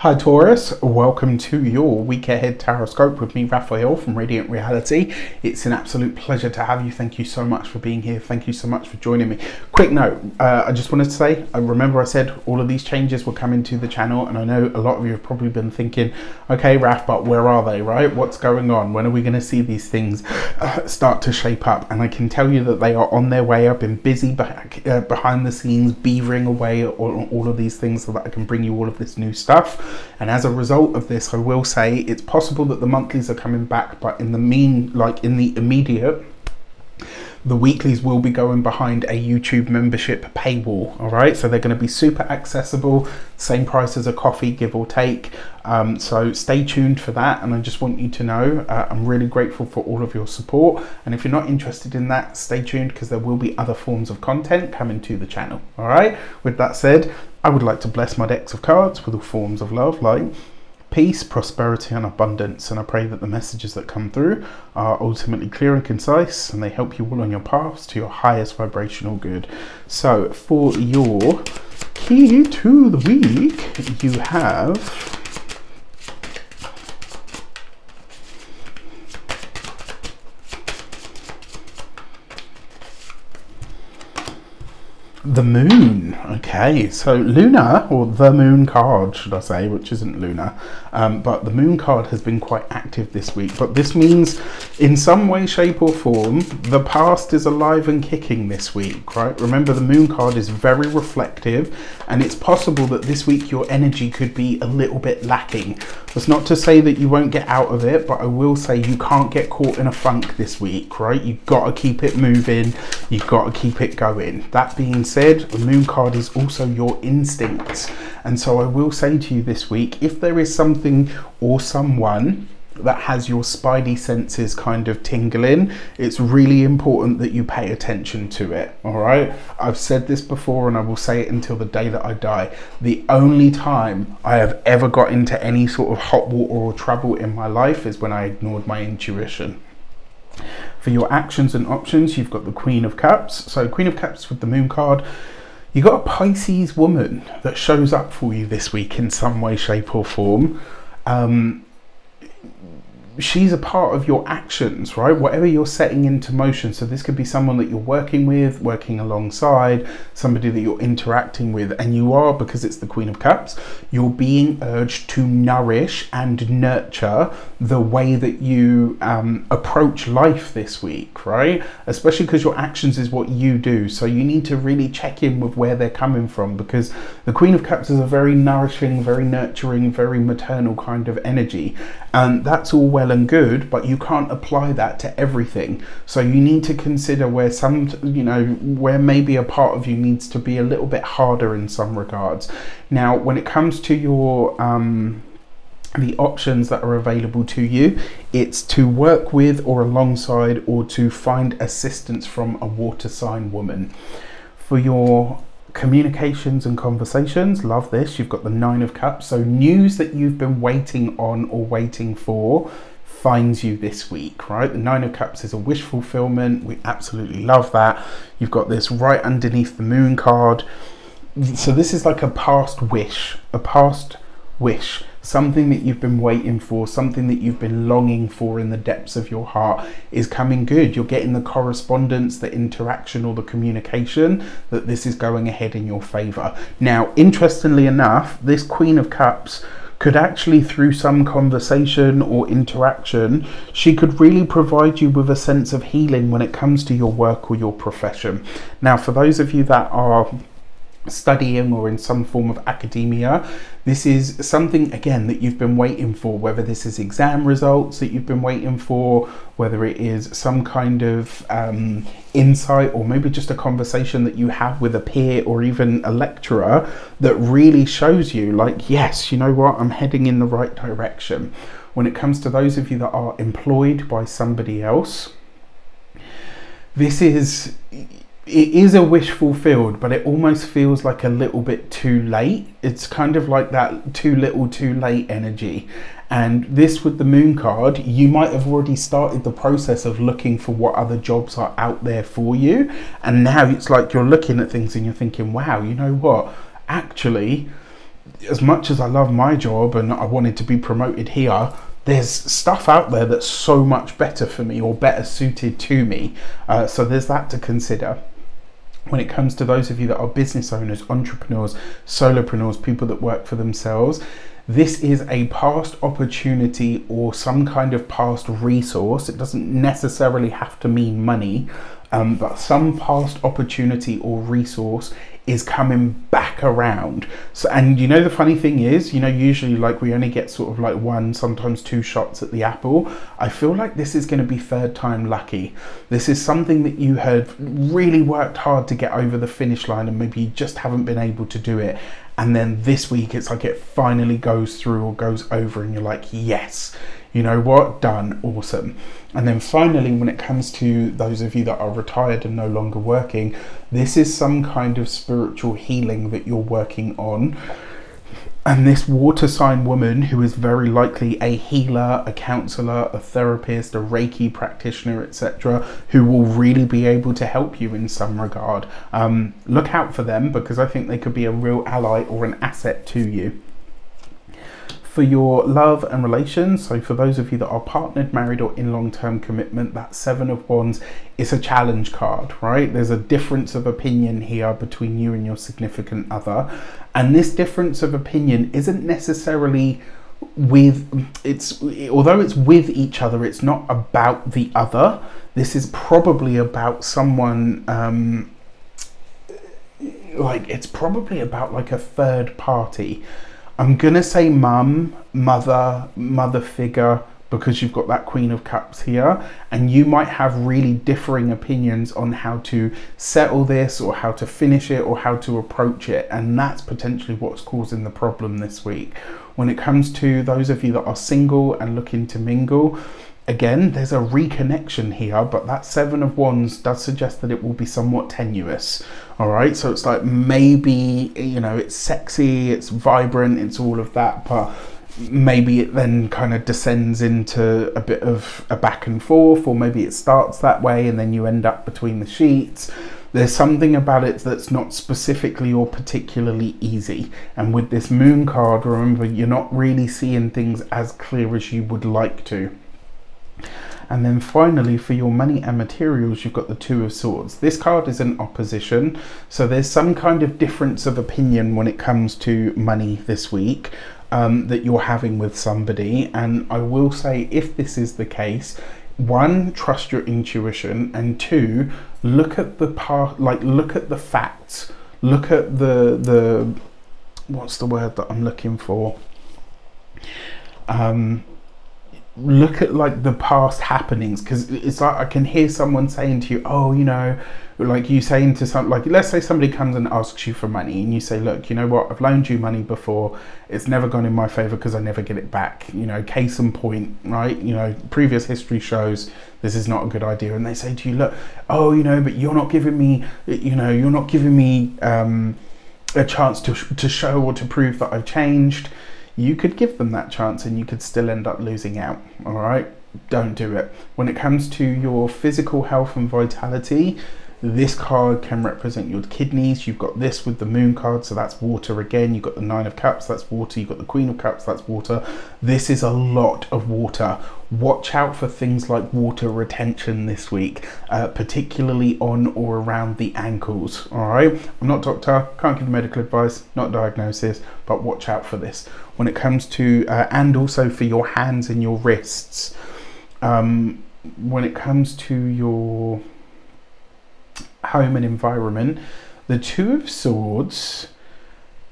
Hi Taurus, welcome to your week ahead tarot scope with me, Raphael from Reydiant Reality. It's an absolute pleasure to have you. Thank you so much for being here. Thank you so much for joining me. Quick note, I just wanted to say, remember I said all of these changes will come into the channel, and I know a lot of you have probably been thinking, okay Raph, but where are they, right? What's going on? When are we going to see these things start to shape up? And I can tell you that they are on their way. I've been busy behind the scenes, beavering away on all of these things so that I can bring you all of this new stuff. And as a result of this, I will say it's possible that the monthlies are coming back, but in the immediate, the weeklies will be going behind a YouTube membership paywall. All right, so they're going to be super accessible, same price as a coffee, give or take. So stay tuned for that, and I just want you to know I'm really grateful for all of your support. And if you're not interested in that, stay tuned, because there will be other forms of content coming to the channel. All right, with that said, I would like to bless my decks of cards with all forms of love, like peace, prosperity and abundance, and I pray that the messages that come through are ultimately clear and concise, and they help you all on your paths to your highest vibrational good. So for your key to the week, you have the moon. Okay, so Lunar, or the moon card should I say, which isn't lunar, but the moon card has been quite active this week. But this means in some way, shape or form, the past is alive and kicking this week, right? Remember, the moon card is very reflective, and it's possible that this week your energy could be a little bit lacking. That's not to say that you won't get out of it, but I will say you can't get caught in a funk this week, right? You've got to keep it moving, you've got to keep it going. That being said, the moon card is also your instincts, and so I will say to you this week, if there is something or someone that has your spidey senses kind of tingling, it's really important that you pay attention to it. All right, I've said this before and I will say it until the day that I die. The only time I have ever got into any sort of hot water or trouble in my life is when I ignored my intuition. For your actions and options, you've got the Queen of Cups. So Queen of Cups with the moon card, you got a Pisces woman that shows up for you this week in some way, shape or form. She's a part of your actions, right? Whatever you're setting into motion. So this could be someone that you're working with, working alongside, somebody that you're interacting with, and you are, because it's the Queen of Cups, you're being urged to nourish and nurture the way that you approach life this week, right? Especially because your actions is what you do. So you need to really check in with where they're coming from, because the Queen of Cups is a very nourishing, very nurturing, very maternal kind of energy. And that's all well and good, but you can't apply that to everything. So you need to consider where where maybe a part of you needs to be a little bit harder in some regards. Now, when it comes to your the options that are available to you, it's to work with or alongside, or to find assistance from a water sign woman. For your communications and conversations, love this, you've got the Nine of Cups. So news that you've been waiting on or waiting for finds you this week, right? The Nine of Cups is a wish fulfillment. We absolutely love that. You've got this right underneath the moon card. So this is like a past wish, something that you've been waiting for, something that you've been longing for in the depths of your heart is coming good. You're getting the correspondence, the interaction or the communication that this is going ahead in your favor. Now, interestingly enough, this Queen of Cups could actually, through some conversation or interaction, she could really provide you with a sense of healing when it comes to your work or your profession. Now, for those of you that are studying or in some form of academia, this is something again that you've been waiting for, whether this is exam results that you've been waiting for, whether it is some kind of insight, or maybe just a conversation that you have with a peer or even a lecturer that really shows you like, yes, you know what, I'm heading in the right direction. When it comes to those of you that are employed by somebody else, it is a wish fulfilled, but it almost feels like a little bit too late. It's kind of like that too little too late energy. And this with the moon card, you might have already started the process of looking for what other jobs are out there for you. And now it's like you're looking at things and you're thinking, wow, you know what? Actually, as much as I love my job and I wanted to be promoted here, there's stuff out there that's so much better for me or better suited to me. So there's that to consider. When it comes to those of you that are business owners, entrepreneurs, solopreneurs, people that work for themselves, this is a past opportunity or some kind of past resource. It doesn't necessarily have to mean money, but some past opportunity or resource is coming back around. So, and you know, the funny thing is, you know, usually like we only get sort of like one, sometimes two shots at the apple. I feel like this is going to be third time lucky. This is something that you have really worked hard to get over the finish line and maybe you just haven't been able to do it. And then this week it's like it finally goes through or goes over and you're like, yes, you know what, done, awesome. And then finally, when it comes to those of you that are retired and no longer working, this is some kind of spiritual healing that you're working on. And this water sign woman, who is very likely a healer, a counselor, a therapist, a Reiki practitioner, etc., who will really be able to help you in some regard. Look out for them, because I think they could be a real ally or an asset to you. For your love and relations, so for those of you that are partnered, married, or in long-term commitment, that Seven of Wands is a challenge card, right? There's a difference of opinion here between you and your significant other. And this difference of opinion isn't necessarily although it's with each other, it's not about the other. This is probably about someone, it's probably about like a third party. I'm gonna say mum, mother figure, because you've got that Queen of Cups here, and you might have really differing opinions on how to settle this or how to finish it or how to approach it, and that's potentially what's causing the problem this week. When it comes to those of you that are single and looking to mingle, again, there's a reconnection here, but that Seven of Wands does suggest that it will be somewhat tenuous. All right, so it's like maybe, you know, it's sexy, it's vibrant, it's all of that, but maybe it then kind of descends into a bit of a back and forth, or maybe it starts that way and then you end up between the sheets. There's something about it that's not specifically or particularly easy. And with this Moon card, remember, you're not really seeing things as clear as you would like to. And then finally, for your money and materials, you've got the Two of Swords. This card is an opposition, so there's some kind of difference of opinion when it comes to money this week that you're having with somebody. And I will say, if this is the case, one, trust your intuition, and two, look at the look at the facts, look at the what's the word that I'm looking for? Look at like the past happenings, because it's like I can hear someone saying to you, oh, you know, like you saying to some, like, let's say somebody comes and asks you for money and you say, look, you know what, I've loaned you money before, it's never gone in my favor because I never get it back, you know, case in point, right? You know, previous history shows this is not a good idea. And they say to you, look, oh, you know, but you're not giving me, you know, you're not giving me a chance to show or to prove that I've changed. You could give them that chance and you could still end up losing out. All right, don't do it. When it comes to your physical health and vitality, this card can represent your kidneys. You've got this with the Moon card, so that's water again. You've got the Nine of Cups, that's water. You've got the Queen of Cups, that's water. This is a lot of water. Watch out for things like water retention this week, particularly on or around the ankles. All right, I'm not a doctor, can't give medical advice, not diagnosis, but watch out for this. When it comes to, and also for your hands and your wrists, when it comes to your home and environment, the Two of Swords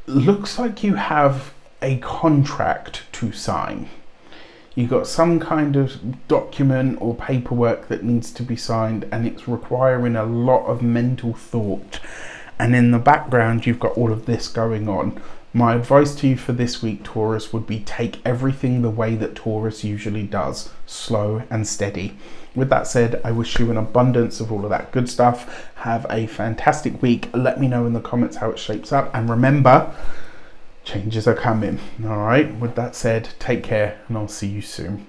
looks like you have a contract to sign. You've got some kind of document or paperwork that needs to be signed, and it's requiring a lot of mental thought. And in the background, you've got all of this going on. My advice to you for this week, Taurus, would be take everything the way that Taurus usually does, slow and steady. With that said, I wish you an abundance of all of that good stuff. Have a fantastic week. Let me know in the comments how it shapes up. And remember, changes are coming. All right. With that said, take care and I'll see you soon.